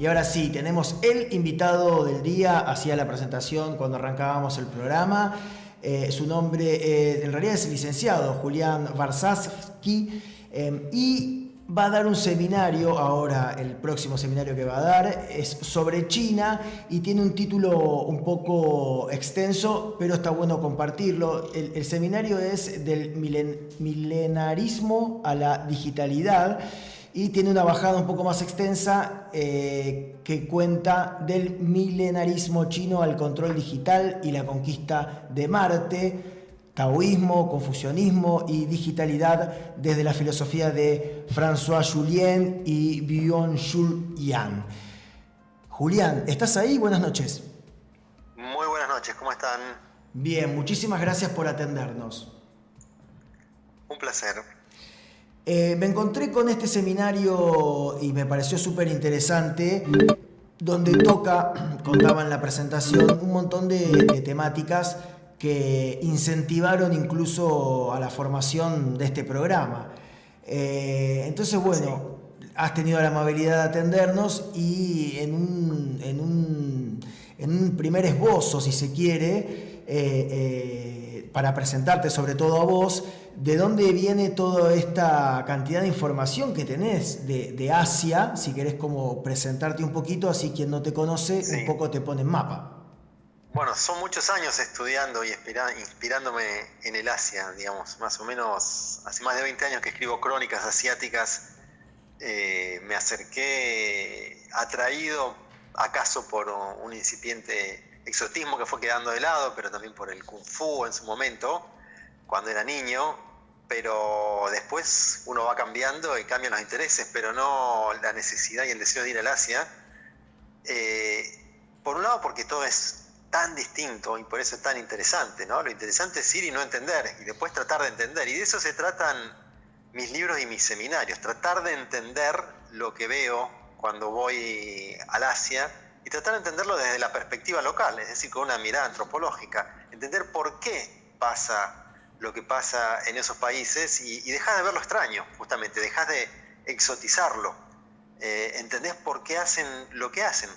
ahora sí, tenemos el invitado del día, hacía la presentación cuando arrancábamos el programa. Su nombre en realidad es el licenciado Julián Varsavsky, y va a dar un seminario ahora, el próximo seminario que va a dar es sobre China y tiene un título un poco extenso, pero está bueno compartirlo. El seminario es del milenarismo a la digitalidad y tiene una bajada un poco más extensa que cuenta del milenarismo chino al control digital y la conquista de Marte, taoísmo, confucianismo y digitalidad desde la filosofía de François Julien y Byung-Chul Yang. Julián, ¿estás ahí? Buenas noches. Muy buenas noches, ¿cómo están? Bien, muchísimas gracias por atendernos. Un placer. Me encontré con este seminario y me pareció súper interesante, donde contaba en la presentación, un montón de temáticas que incentivaron incluso a la formación de este programa. Entonces, bueno, has tenido la amabilidad de atendernos y en un primer esbozo, si se quiere, para presentarte sobre todo a vos, ¿de dónde viene toda esta cantidad de información que tenés de Asia? Si querés como presentarte un poquito, así quien no te conoce, un poco te pone en mapa. Bueno, son muchos años estudiando y inspirándome en el Asia, digamos, más o menos hace más de 20 años que escribo crónicas asiáticas. Me acerqué atraído acaso por un incipiente exotismo que fue quedando de lado, pero también por el Kung Fu en su momento, cuando era niño, pero después uno va cambiando y cambian los intereses, pero no la necesidad y el deseo de ir al Asia. Por un lado porque todo es tan distinto y por eso es tan interesante, ¿no? Lo interesante es ir y no entender, y después tratar de entender, y de eso se tratan mis libros y mis seminarios, tratar de entender lo que veo cuando voy al Asia, y tratar de entenderlo desde la perspectiva local, es decir, con una mirada antropológica, entender por qué pasa lo que pasa en esos países y dejar de ver lo extraño, justamente, dejar de exotizarlo, entendés por qué hacen lo que hacen.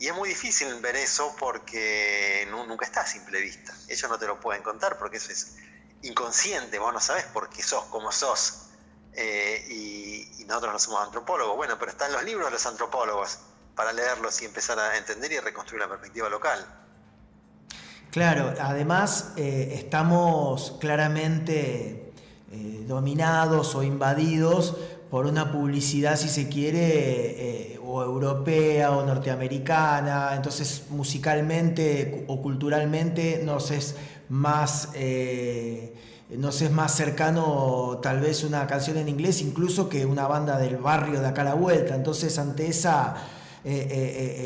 Y es muy difícil ver eso porque nunca está a simple vista. Ellos no te lo pueden contar porque eso es inconsciente, vos no sabés por qué sos como sos. Y nosotros no somos antropólogos. Bueno, pero están los libros de los antropólogos para leerlos y empezar a entender y reconstruir la perspectiva local. Claro, además estamos claramente dominados o invadidos por una publicidad, si se quiere, o europea o norteamericana. Entonces musicalmente o culturalmente nos es más cercano tal vez una canción en inglés incluso que una banda del barrio de acá a la vuelta. Entonces ante esa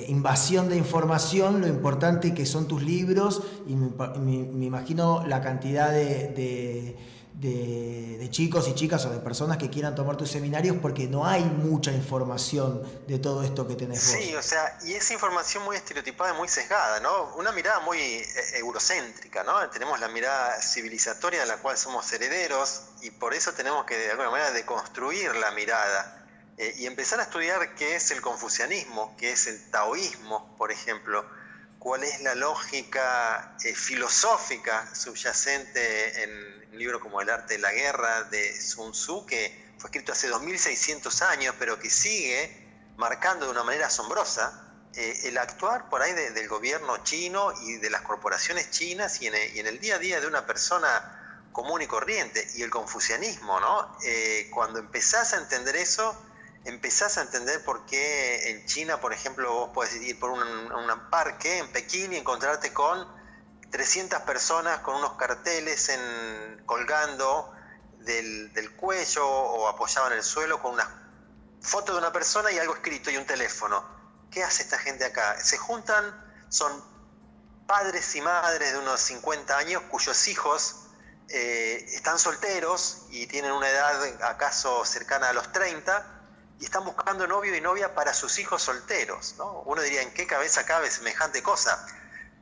invasión de información, lo importante que son tus libros, y me imagino la cantidad de chicos y chicas o de personas que quieran tomar tus seminarios, porque no hay mucha información de todo esto que tenés vos. Sí, o sea, y esa información muy estereotipada y muy sesgada, ¿no? Una mirada muy eurocéntrica, ¿no? Tenemos la mirada civilizatoria de la cual somos herederos y por eso tenemos que de alguna manera deconstruir la mirada y empezar a estudiar qué es el confucianismo, qué es el taoísmo, por ejemplo, cuál es la lógica filosófica subyacente en un libro como El arte de la guerra de Sun Tzu, que fue escrito hace 2600 años, pero que sigue marcando de una manera asombrosa el actuar por ahí del gobierno chino y de las corporaciones chinas y en el día a día de una persona común y corriente. Y el confucianismo, ¿no? Cuando empezás a entender eso, empezás a entender por qué en China, por ejemplo, vos podés ir por un parque en Pekín y encontrarte con 300 personas con unos carteles colgando del cuello o apoyados en el suelo con una foto de una persona y algo escrito y un teléfono. ¿Qué hace esta gente acá? Se juntan, son padres y madres de unos 50 años cuyos hijos están solteros y tienen una edad acaso cercana a los 30 y están buscando novio y novia para sus hijos solteros, ¿no? Uno diría, ¿en qué cabeza cabe semejante cosa?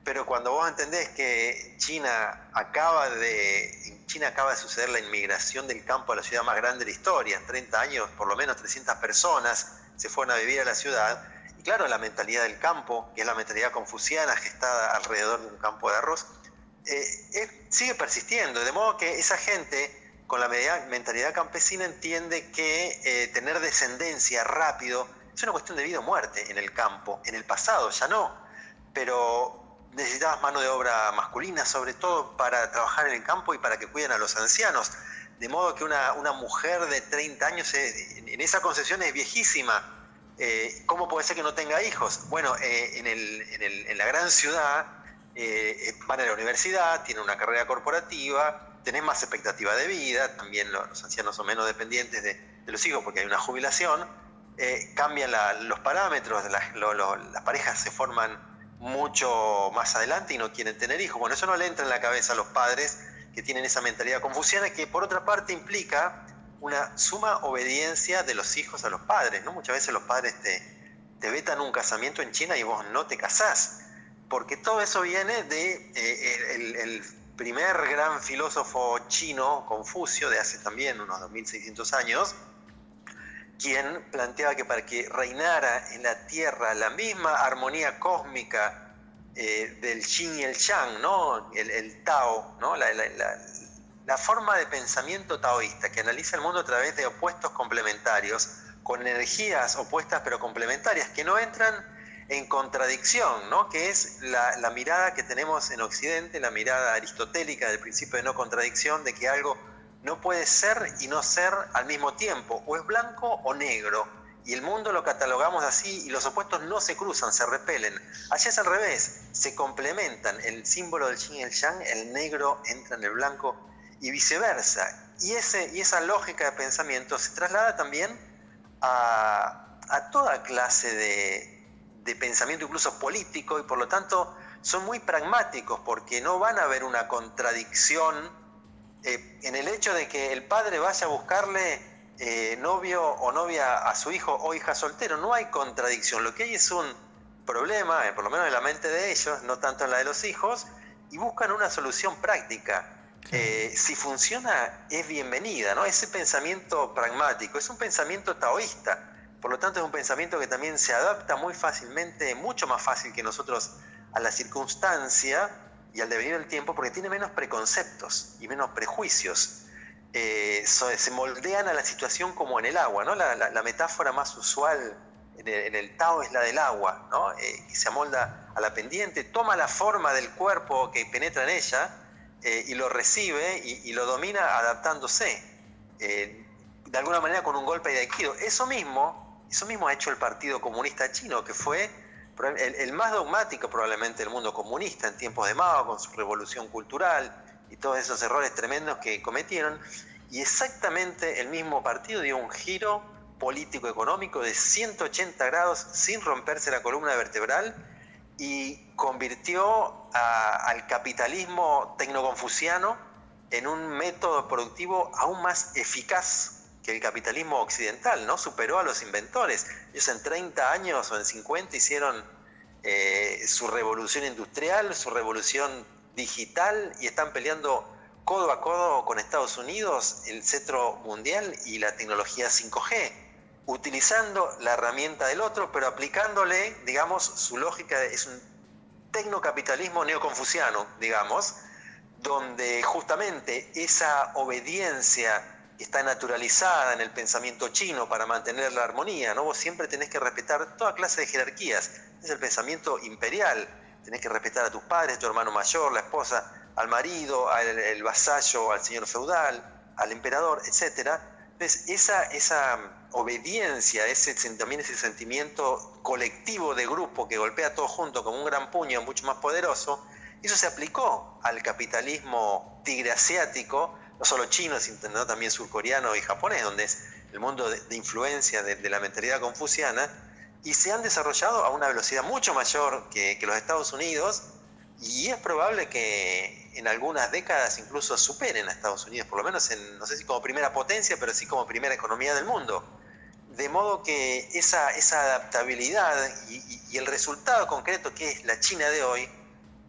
Pero cuando vos entendés que en China acaba de suceder la inmigración del campo a la ciudad más grande de la historia, en 30 años por lo menos 300 personas se fueron a vivir a la ciudad, Y claro, la mentalidad del campo, que es la mentalidad confuciana gestada alrededor de un campo de arroz, sigue persistiendo, de modo que esa gente con la mentalidad campesina entiende que tener descendencia rápido es una cuestión de vida o muerte en el campo. En el pasado ya no, pero necesitabas mano de obra masculina, sobre todo para trabajar en el campo y para que cuiden a los ancianos. De modo que una mujer de 30 años en esa concepción es viejísima. ¿Cómo puede ser que no tenga hijos? Bueno, en la gran ciudad van a la universidad, tienen una carrera corporativa, tenés más expectativa de vida, también los ancianos son menos dependientes de los hijos porque hay una jubilación, cambian los parámetros, las parejas se forman mucho más adelante y no quieren tener hijos. Bueno, eso no le entra en la cabeza a los padres que tienen esa mentalidad confuciana, que por otra parte implica una suma obediencia de los hijos a los padres, ¿no? Muchas veces los padres te vetan un casamiento en China y vos no te casás, porque todo eso viene de el primer gran filósofo chino, Confucio, de hace también unos 2600 años, quien planteaba que para que reinara en la Tierra la misma armonía cósmica del Yin y el Yang, ¿no? El Tao, ¿no? La forma de pensamiento taoísta que analiza el mundo a través de opuestos complementarios, con energías opuestas pero complementarias, que no entran en contradicción, ¿no? Que es la mirada que tenemos en Occidente, la mirada aristotélica del principio de no contradicción, de que algo no puede ser y no ser al mismo tiempo, o es blanco o negro, y el mundo lo catalogamos así y los opuestos no se cruzan, se repelen. Allá es al revés, se complementan, el símbolo del yin y el yang, el negro entra en el blanco y viceversa. Y esa lógica de pensamiento se traslada también a toda clase de pensamiento, incluso político, y por lo tanto son muy pragmáticos porque no van a haber una contradicción en el hecho de que el padre vaya a buscarle novio o novia a su hijo o hija soltero. No hay contradicción, lo que hay es un problema, por lo menos en la mente de ellos, no tanto en la de los hijos, y buscan una solución práctica. Si funciona, es bienvenida, ¿no? Ese pensamiento pragmático es un pensamiento taoísta, por lo tanto es un pensamiento que también se adapta muy fácilmente, mucho más fácil que nosotros, a la circunstancia y al devenir del tiempo, porque tiene menos preconceptos y menos prejuicios. Se moldean a la situación como en el agua, ¿no? La metáfora más usual en el Tao es la del agua, ¿no? Que se amolda a la pendiente, toma la forma del cuerpo que penetra en ella y lo recibe y lo domina adaptándose, de alguna manera con un golpe de aikido. Eso mismo ha hecho el Partido Comunista Chino, que fue el más dogmático probablemente del mundo comunista en tiempos de Mao, con su revolución cultural y todos esos errores tremendos que cometieron. Y exactamente el mismo partido dio un giro político-económico de 180 grados sin romperse la columna vertebral y convirtió al capitalismo tecnoconfuciano en un método productivo aún más eficaz que el capitalismo occidental, ¿no? Superó a los inventores. Ellos en 30 años o en 50 hicieron su revolución industrial, su revolución digital, y están peleando codo a codo con Estados Unidos el cetro mundial y la tecnología 5G, utilizando la herramienta del otro, pero aplicándole, digamos, su lógica. Es un tecnocapitalismo neoconfuciano, digamos, donde justamente esa obediencia está naturalizada en el pensamiento chino para mantener la armonía, ¿no? Vos siempre tenés que respetar toda clase de jerarquías. Es el pensamiento imperial. Tenés que respetar a tus padres, tu hermano mayor, la esposa, al marido, al vasallo, al señor feudal, al emperador, etc. Entonces, esa obediencia, también ese sentimiento colectivo de grupo que golpea a todos juntos como un gran puño mucho más poderoso, eso se aplicó al capitalismo tigre asiático, no solo chino, sino también surcoreano y japonés, donde es el mundo de influencia de la mentalidad confuciana, y se han desarrollado a una velocidad mucho mayor que los Estados Unidos, y es probable que en algunas décadas incluso superen a Estados Unidos, por lo menos no sé si como primera potencia, pero sí como primera economía del mundo. De modo que esa adaptabilidad y el resultado concreto que es la China de hoy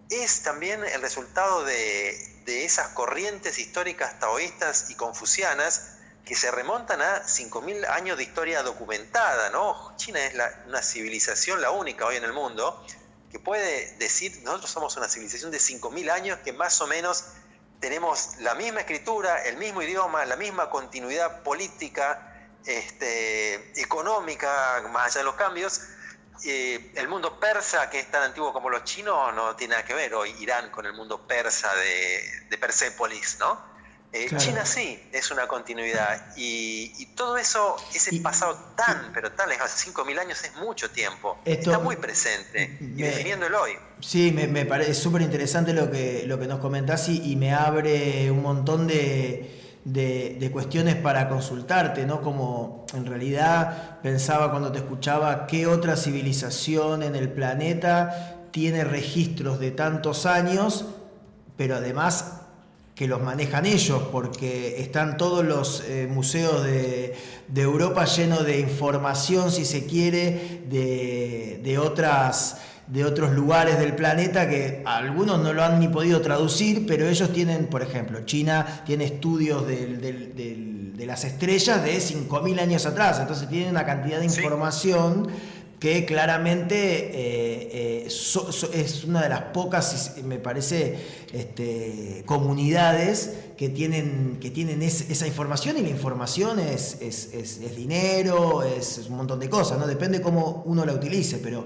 es también el resultado de esas corrientes históricas taoístas y confucianas que se remontan a 5.000 años de historia documentada, ¿no? China es una civilización, la única hoy en el mundo, que puede decir, nosotros somos una civilización de 5.000 años que más o menos tenemos la misma escritura, el mismo idioma, la misma continuidad política, económica, más allá de los cambios. El mundo persa, que es tan antiguo como los chinos, no tiene nada que ver hoy Irán con el mundo persa de Persépolis, ¿no? Claro. China sí, es una continuidad. Y todo eso, ese pasado pero tan lejos, hace 5.000 años es mucho tiempo. Está muy presente y definiendo el hoy. Sí, me parece súper interesante lo que nos comentás y me abre un montón de cuestiones para consultarte, ¿no? Como en realidad pensaba cuando te escuchaba, ¿qué otra civilización en el planeta tiene registros de tantos años, pero además que los manejan ellos? Porque están todos los museos de Europa llenos de información, si se quiere, de otros lugares del planeta que algunos no lo han ni podido traducir, pero ellos tienen, por ejemplo, China tiene estudios de las estrellas de 5.000 años atrás, entonces tienen una cantidad de información que claramente es una de las pocas, me parece, comunidades que tienen esa información, y la información es dinero, es un montón de cosas, ¿no? Depende cómo uno la utilice, pero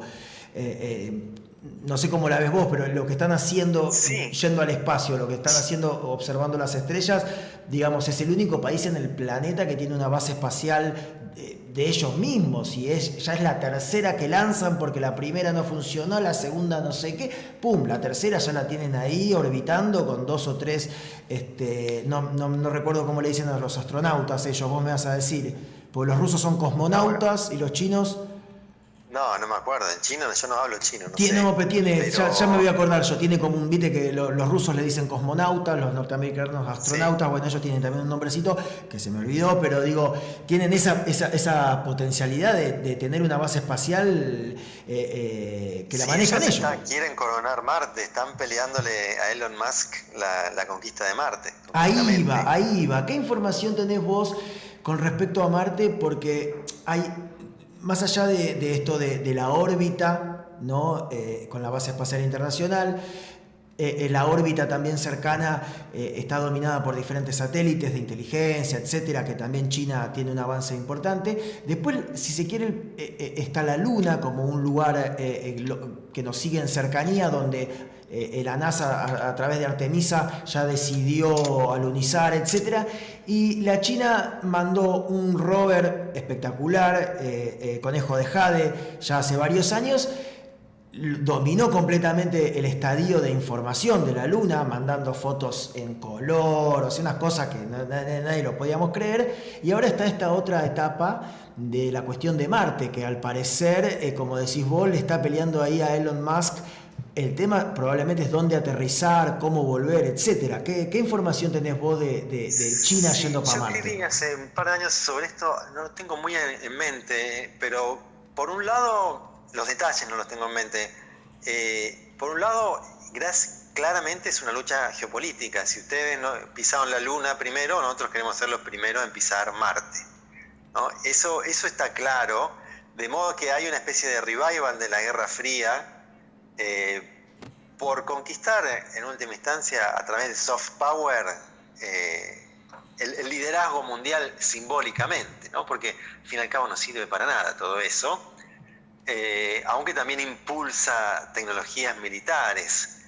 no sé cómo la ves vos, pero lo que están haciendo, yendo al espacio, lo que están haciendo observando las estrellas, digamos, es el único país en el planeta que tiene una base espacial de ellos mismos, y ya es la tercera que lanzan, porque la primera no funcionó, la segunda no sé qué, pum, la tercera ya la tienen ahí orbitando con 2 o 3, no recuerdo cómo le dicen a los astronautas ellos, vos me vas a decir, porque los rusos son cosmonautas y los chinos... No me acuerdo, en chino yo no hablo chino, ya me voy a acordar yo, tiene como un, viste que los rusos le dicen cosmonautas, los norteamericanos astronautas, bueno, ellos tienen también un nombrecito que se me olvidó, pero digo, tienen esa potencialidad de tener una base espacial que la manejan ellos. Quieren coronar Marte, están peleándole a Elon Musk la conquista de Marte. Ahí va. ¿Qué información tenés vos con respecto a Marte? Porque hay... Más allá de esto de la órbita, ¿no? Con la Base Espacial Internacional, la órbita también cercana está dominada por diferentes satélites de inteligencia, etcétera, que también China tiene un avance importante. Después, si se quiere, está la Luna como un lugar que nos sigue en cercanía, donde la NASA a través de Artemisa ya decidió alunizar, etcétera, y la China mandó un rover espectacular, Conejo de Jade, ya hace varios años, dominó completamente el estadio de información de la Luna, mandando fotos en color, o sea, unas cosas que nadie lo podíamos creer, y ahora está esta otra etapa de la cuestión de Marte, que al parecer, como decís vos, le está peleando ahí a Elon Musk. El tema probablemente es dónde aterrizar, cómo volver, etcétera. ¿Qué información tenés vos de China yendo para Marte? Yo escribí hace un par de años sobre esto, no lo tengo muy en mente, pero por un lado, los detalles no los tengo en mente. Por un lado, claramente es una lucha geopolítica. Si ustedes pisaron la Luna primero, nosotros queremos ser los primeros en pisar Marte, ¿no? Eso está claro, de modo que hay una especie de revival de la Guerra Fría, por conquistar en última instancia a través de soft power el liderazgo mundial simbólicamente, ¿no? Porque al fin y al cabo no sirve para nada todo eso, aunque también impulsa tecnologías militares.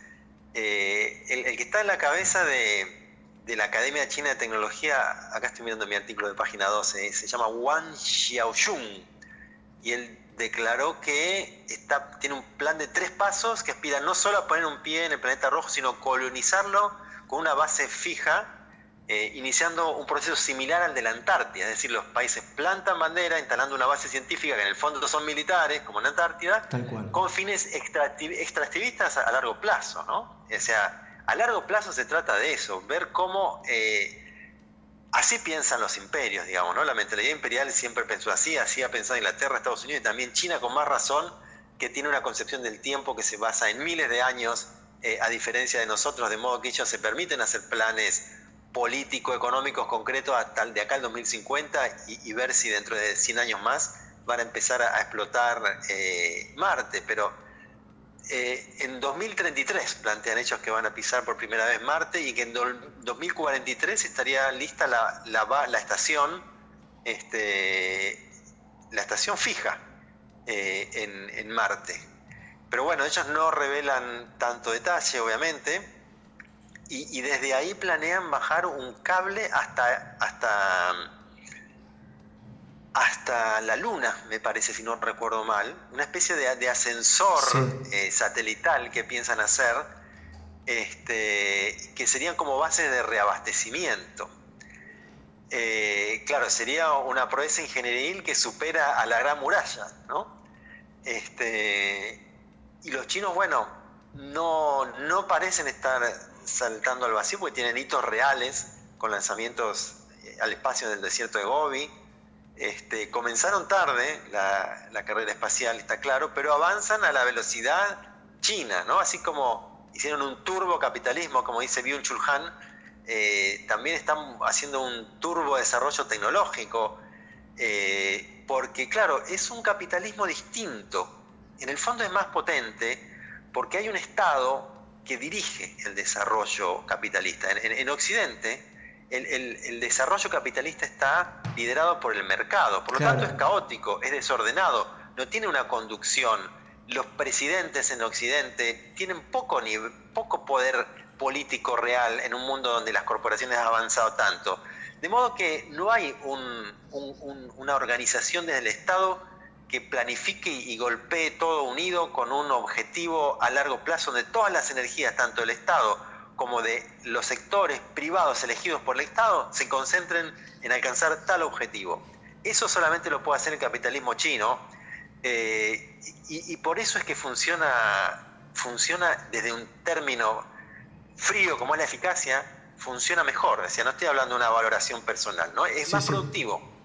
El que está en la cabeza de la Academia China de Tecnología, acá estoy mirando mi artículo de página 12, se llama Wang Xiaoyun, y él declaró que tiene un plan de 3 pasos que aspira no solo a poner un pie en el planeta rojo, sino colonizarlo con una base fija, iniciando un proceso similar al de la Antártida. Es decir, los países plantan bandera instalando una base científica que en el fondo son militares, como en la Antártida, con fines extractivistas a largo plazo, ¿no? O sea, a largo plazo se trata de eso, ver cómo... Así piensan los imperios, digamos, ¿no? La mentalidad imperial siempre pensó así ha pensado Inglaterra, Estados Unidos y también China, con más razón, que tiene una concepción del tiempo que se basa en miles de años, a diferencia de nosotros, de modo que ellos se permiten hacer planes político-económicos concretos hasta de acá al 2050 y ver si dentro de 100 años más van a empezar a explotar Marte, pero en 2033 plantean ellos que van a pisar por primera vez Marte y que en 2043 estaría lista la estación, la estación fija en Marte. Pero bueno, ellos no revelan tanto detalle, obviamente, y desde ahí planean bajar un cable hasta la Luna, me parece, si no recuerdo mal, una especie de ascensor satelital que piensan hacer, que serían como bases de reabastecimiento. Claro, sería una proeza ingenieril que supera a la Gran Muralla, ¿no? Y los chinos, bueno, no parecen estar saltando al vacío porque tienen hitos reales con lanzamientos al espacio del desierto de Gobi. Comenzaron tarde la carrera espacial, está claro, pero avanzan a la velocidad china, ¿no? Así como hicieron un turbocapitalismo, como dice Byung-Chul Han, también están haciendo un turbo desarrollo tecnológico, porque claro, es un capitalismo distinto. En el fondo es más potente porque hay un Estado que dirige el desarrollo capitalista. En Occidente, el desarrollo capitalista está liderado por el mercado, por lo tanto es caótico, es desordenado, no tiene una conducción. Los presidentes en Occidente tienen poco poder político real en un mundo donde las corporaciones han avanzado tanto. De modo que no hay una organización desde el Estado que planifique y golpee todo unido con un objetivo a largo plazo, donde todas las energías, tanto del Estado como de los sectores privados elegidos por el Estado, se concentren en alcanzar tal objetivo. Eso solamente lo puede hacer el capitalismo chino, y por eso es que funciona desde un término frío como es la eficacia, funciona mejor. O sea, no estoy hablando de una valoración personal, ¿no? Es más productivo.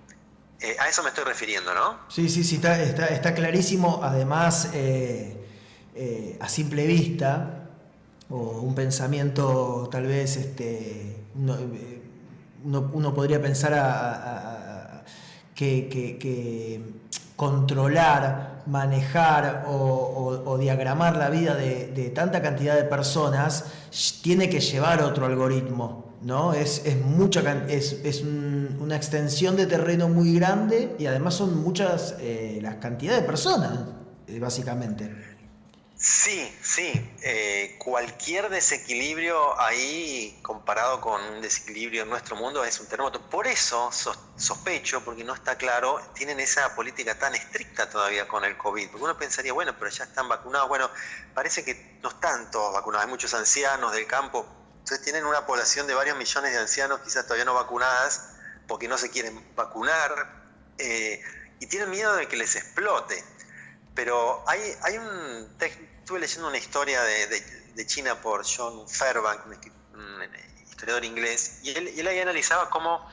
A eso me estoy refiriendo, ¿no? Sí, está clarísimo. Además, a simple vista, o un pensamiento tal vez, uno podría pensar que controlar, manejar o diagramar la vida de tanta cantidad de personas tiene que llevar otro algoritmo, ¿no? Es una extensión de terreno muy grande y además son muchas la cantidad de personas, básicamente. Sí. Cualquier desequilibrio ahí comparado con un desequilibrio en nuestro mundo es un terremoto. Por eso sospecho, porque no está claro, tienen esa política tan estricta todavía con el COVID. Porque uno pensaría, bueno, pero ya están vacunados. Bueno, parece que no están todos vacunados. Hay muchos ancianos del campo. Entonces tienen una población de varios millones de ancianos quizás todavía no vacunadas porque no se quieren vacunar, y tienen miedo de que les explote. Pero estuve leyendo una historia de China por John Fairbank, un historiador inglés, y él ahí analizaba cómo,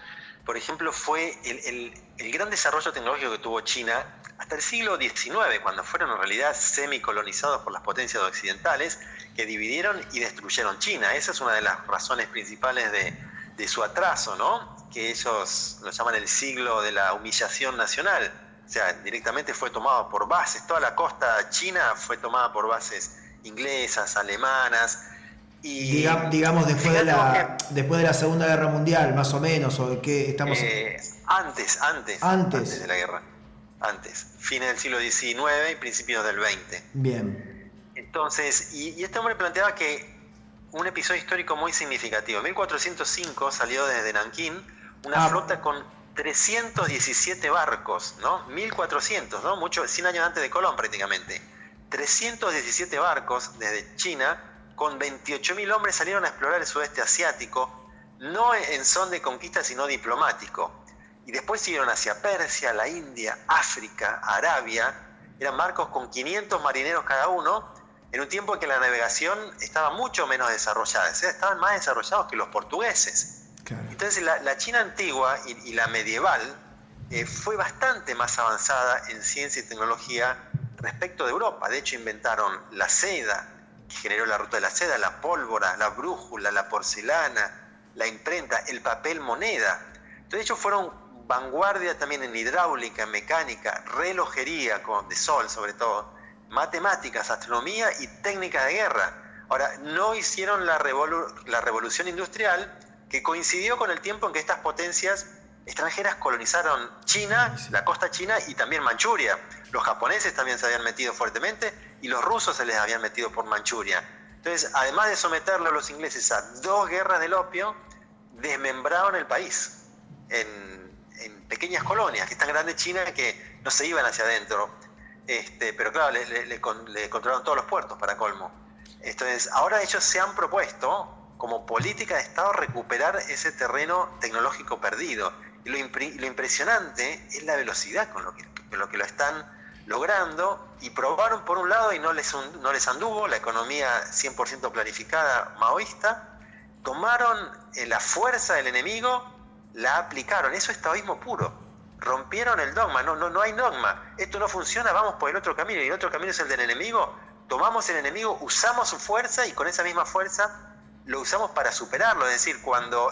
por ejemplo, fue el gran desarrollo tecnológico que tuvo China hasta el siglo XIX, cuando fueron en realidad semicolonizados por las potencias occidentales que dividieron y destruyeron China. Esa es una de las razones principales de su atraso, ¿no? Que ellos lo llaman el siglo de la humillación nacional. O sea, directamente fue tomado por bases, toda la costa china fue tomada por bases inglesas, alemanas. Y digamos después de la Segunda Guerra Mundial, más o menos, o de qué estamos. Antes de la guerra. Antes. Fines del siglo XIX y principios del XX. Bien. Entonces, y este hombre planteaba que un episodio histórico muy significativo. En 1405 salió desde Nankín una flota con 317 barcos, ¿no? 1400, ¿no? 100 años antes de Colón prácticamente. 317 barcos desde China, con 28.000 hombres salieron a explorar el sudeste asiático, no en son de conquista, sino diplomático. Y después siguieron hacia Persia, la India, África, Arabia. Eran barcos con 500 marineros cada uno, en un tiempo en que la navegación estaba mucho menos desarrollada. O sea, estaban más desarrollados que los portugueses. Claro. Entonces la China antigua y la medieval fue bastante más avanzada en ciencia y tecnología respecto de Europa. De hecho, inventaron la seda, que generó la ruta de la seda, la pólvora, la brújula, la porcelana, la imprenta, el papel moneda. Entonces ellos fueron vanguardia también en hidráulica, en mecánica, relojería de sol sobre todo, matemáticas, astronomía y técnicas de guerra. Ahora, no hicieron la revolución industrial, que coincidió con el tiempo en que estas potencias extranjeras colonizaron China, la costa china y también Manchuria. Los japoneses también se habían metido fuertemente y los rusos se les habían metido por Manchuria. Entonces, además de someterle a los ingleses a 2 guerras del opio, desmembraron el país en pequeñas colonias, que es tan grande China que no se iban hacia adentro. Pero claro, le controlaron todos los puertos para colmo. Entonces, ahora ellos se han propuesto, como política de Estado, recuperar ese terreno tecnológico perdido. Y lo impresionante es la velocidad con lo que lo están logrando, y probaron por un lado y no les anduvo, la economía 100% planificada maoísta, tomaron la fuerza del enemigo, la aplicaron, eso es taoísmo puro, rompieron el dogma, no hay dogma, esto no funciona, vamos por el otro camino, y el otro camino es el del enemigo, tomamos el enemigo, usamos su fuerza y con esa misma fuerza lo usamos para superarlo. Es decir, cuando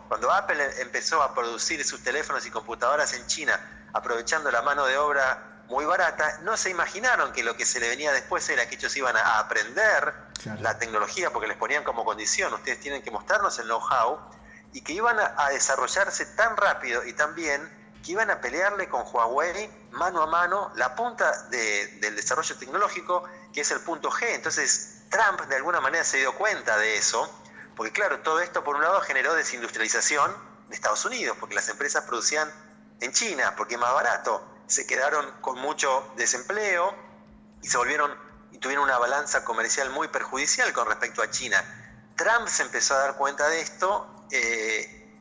cuando Apple empezó a producir sus teléfonos y computadoras en China, aprovechando la mano de obra muy barata, no se imaginaron que lo que se le venía después era que ellos iban a aprender la tecnología, porque les ponían como condición, ustedes tienen que mostrarnos el know-how, y que iban a desarrollarse tan rápido y tan bien que iban a pelearle con Huawei mano a mano la punta del desarrollo tecnológico, que es el punto G. Entonces Trump de alguna manera se dio cuenta de eso, porque claro, todo esto por un lado generó desindustrialización de Estados Unidos, porque las empresas producían en China, porque es más barato, se quedaron con mucho desempleo y tuvieron una balanza comercial muy perjudicial con respecto a China. Trump se empezó a dar cuenta de esto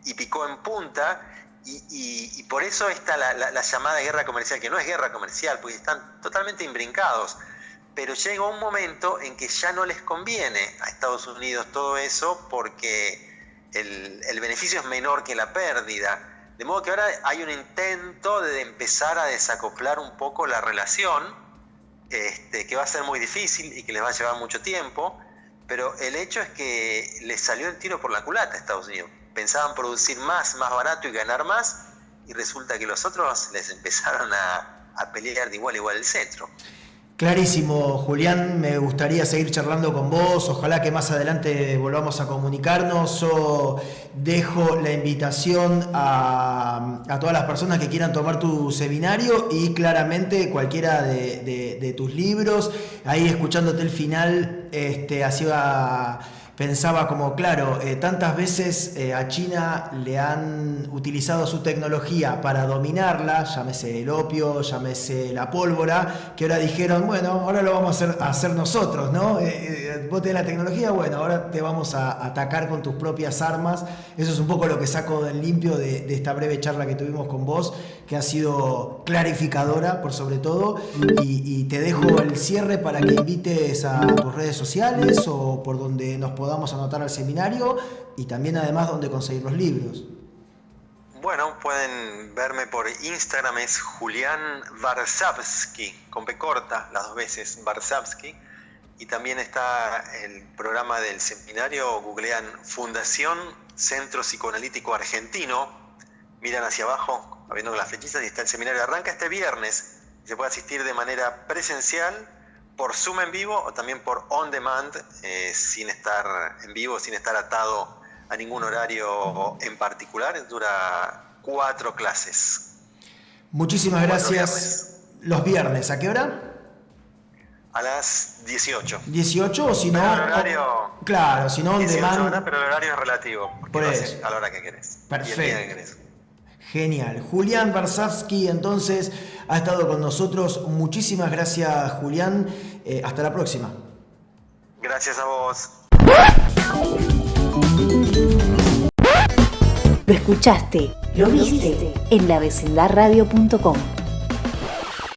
y picó en punta, y por eso está la llamada guerra comercial, que no es guerra comercial, porque están totalmente imbrincados. Pero llega un momento en que ya no les conviene a Estados Unidos todo eso, porque el beneficio es menor que la pérdida. De modo que ahora hay un intento de empezar a desacoplar un poco la relación, que va a ser muy difícil y que les va a llevar mucho tiempo, pero el hecho es que les salió el tiro por la culata a Estados Unidos. Pensaban producir más barato y ganar más, y resulta que los otros les empezaron a pelear de igual a igual el cetro. Clarísimo, Julián, me gustaría seguir charlando con vos, ojalá que más adelante volvamos a comunicarnos. Yo dejo la invitación a todas las personas que quieran tomar tu seminario, y claramente cualquiera de tus libros. Ahí escuchándote el final, pensaba como, claro, tantas veces a China le han utilizado su tecnología para dominarla, llámese el opio, llámese la pólvora, que ahora dijeron, bueno, ahora lo vamos a hacer nosotros, ¿no? Vos tenés la tecnología, bueno, ahora te vamos a atacar con tus propias armas. Eso es un poco lo que saco del limpio de esta breve charla que tuvimos con vos, que ha sido clarificadora por sobre todo, y te dejo el cierre para que invites a tus redes sociales o por donde nos podamos anotar al seminario, y también además donde conseguir los libros. Bueno, pueden verme por Instagram, es Julián Varsavsky, con P corta, las 2 veces, Varsavsky. Y también está el programa del seminario, googlean Fundación Centro Psicoanalítico Argentino, miran hacia abajo, viendo las flechitas, y está el seminario. Arranca este viernes, se puede asistir de manera presencial, por Zoom en vivo, o también por on demand, sin estar en vivo, sin estar atado a ningún horario en particular. Dura 4 clases. Muchísimas gracias. Los viernes, ¿a qué hora? A las 18. 18, o si no... Pero el horario... Claro, si no on demand... Horas, pero el horario es relativo, porque por lo eso. haces a la hora que querés. Perfecto. Y el día que querés. Genial. Julián Varsavsky, entonces, ha estado con nosotros. Muchísimas gracias, Julián. Hasta la próxima. Gracias a vos. Lo escuchaste, lo viste en lavecindadradio.com.